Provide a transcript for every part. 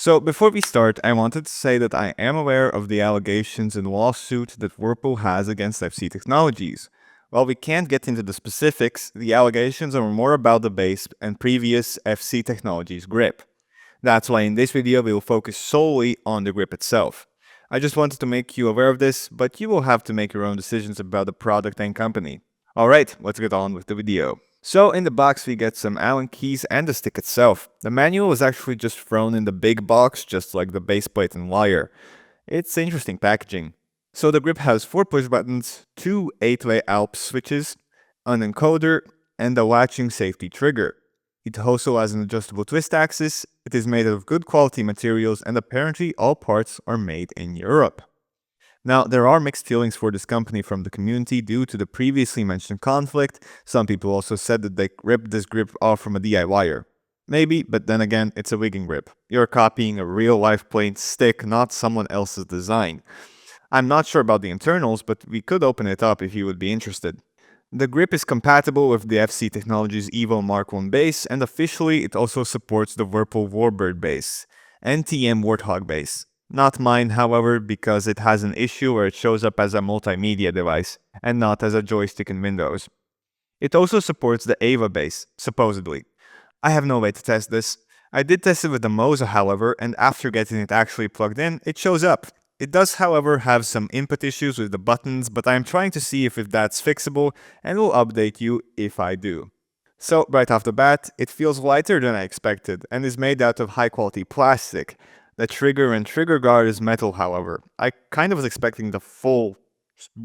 So before we start, I wanted to say that I am aware of the allegations and lawsuit that Whirlpool has against FC Technologies. While we can't get into the specifics, the allegations are more about the base and previous FC Technologies grip. That's why in this video we will focus solely on the grip itself. I just wanted to make you aware of this, but you will have to make your own decisions about the product and company. Alright, let's get on with the video. So in the box we get some Allen keys and the stick itself. The manual is actually just thrown in the big box, just like the base plate and wire. It's interesting packaging. So the grip has 4 push buttons, 2 8-way ALP switches, an encoder, and a latching safety trigger. It also has an adjustable twist axis, it is made of good quality materials, and apparently all parts are made in Europe. Now, there are mixed feelings for this company from the community due to the previously mentioned conflict. Some people also said that they ripped this grip off from a DIYer. Maybe, but then again, it's a Viggen grip. You're copying a real-life plane stick, not someone else's design. I'm not sure about the internals, but we could open it up if you would be interested. The grip is compatible with the FC Technologies Evo Mark I base, and officially it also supports the Whirlpool Warbird base, NTM Warthog base. Not mine, however, because it has an issue where it shows up as a multimedia device, and not as a joystick in Windows. It also supports the Ava base, supposedly. I have no way to test this. I did test it with the Moza, however, and after getting it actually plugged in, it shows up. It does, however, have some input issues with the buttons, but I'm trying to see if that's fixable, and will update you if I do. So, right off the bat, it feels lighter than I expected, and is made out of high quality plastic. The trigger and trigger guard is metal, however. I kind of was expecting the full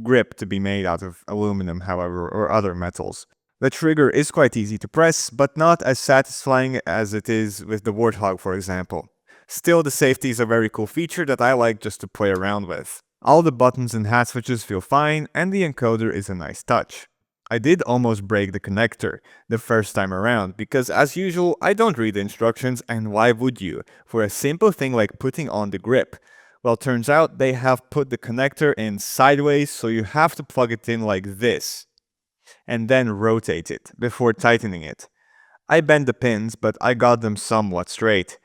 grip to be made out of aluminum, however, or other metals. The trigger is quite easy to press, but not as satisfying as it is with the Warthog, for example. Still, the safety is a very cool feature that I like just to play around with. All the buttons and hat switches feel fine, and the encoder is a nice touch. I did almost break the connector the first time around, because as usual, I don't read the instructions, and why would you, for a simple thing like putting on the grip? Well, turns out they have put the connector in sideways, so you have to plug it in like this, and then rotate it before tightening it. I bent the pins, but I got them somewhat straight.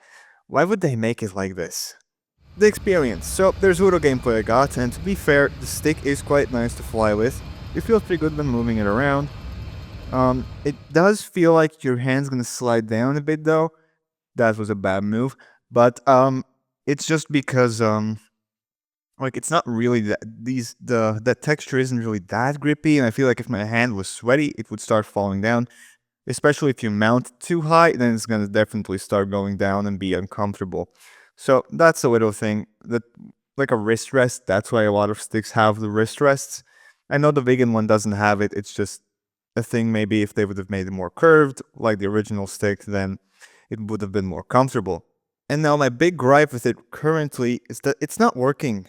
Why would they make it like this? The experience. So there's little gameplay I got, and to be fair, the stick is quite nice to fly with. It feels pretty good when moving it around. It does feel like your hand's gonna slide down a bit though. That was a bad move. But it's just because like it's not really that the texture isn't really that grippy, and I feel like if my hand was sweaty, it would start falling down. Especially if you mount too high, then it's gonna definitely start going down and be uncomfortable. So that's a little thing that, like a wrist rest, that's why a lot of sticks have the wrist rests. I know the Viggen one doesn't have it, it's just a thing maybe if they would have made it more curved, like the original stick, then it would have been more comfortable. And now my big gripe with it currently is that it's not working.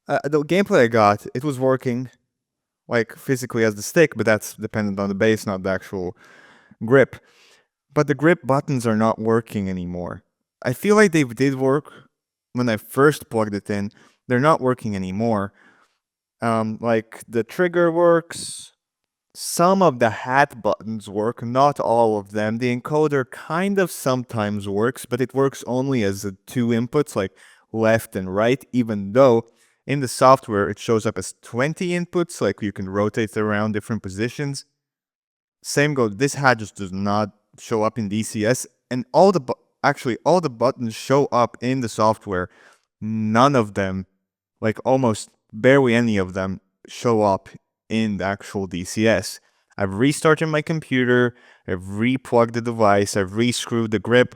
The gameplay I got, it was working, like physically as the stick, but that's dependent on the base, not the actual grip. But the grip buttons are not working anymore. I feel like they did work when I first plugged it in. They're not working anymore. Like the trigger works. Some of the hat buttons work, not all of them. The encoder kind of sometimes works, but it works only as the 2 inputs, like left and right, even though in the software it shows up as 20 inputs, like you can rotate around different positions. Same goes, this hat just does not show up in DCS, and all the buttons show up in the software. None of them, like almost barely any of them, show up in the actual DCS. I've restarted my computer, I've replugged the device, I've rescrewed the grip.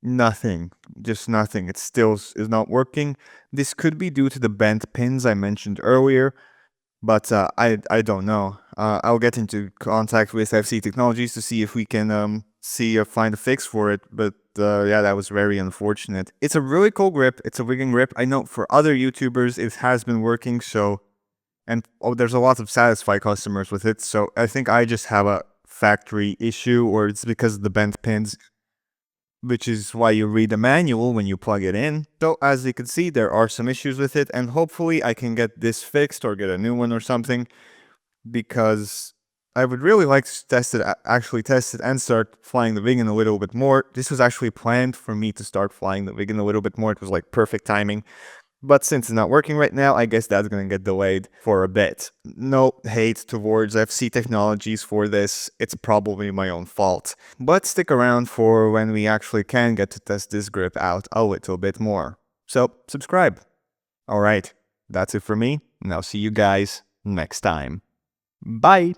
Nothing, just nothing. It still is not working. This could be due to the bent pins I mentioned earlier, but I don't know. I'll get into contact with FC Technologies to see if we can find a fix for it. But yeah, that was very unfortunate. It's a really cool grip. It's a Viggen grip. I know for other YouTubers it has been working. So, and there's a lot of satisfied customers with it. So I think I just have a factory issue, or it's because of the bent pins, which is why you read the manual when you plug it in. So as you can see, there are some issues with it, and hopefully I can get this fixed or get a new one or something, because I would really like to actually test it and start flying the Viggen a little bit more. This was actually planned for me to start flying the Viggen a little bit more. It was like perfect timing. But since it's not working right now, I guess that's gonna get delayed for a bit. No hate towards FC Technologies for this, it's probably my own fault. But stick around for when we actually can get to test this grip out a little bit more. So, subscribe. Alright, that's it for me, and I'll see you guys next time. Bye!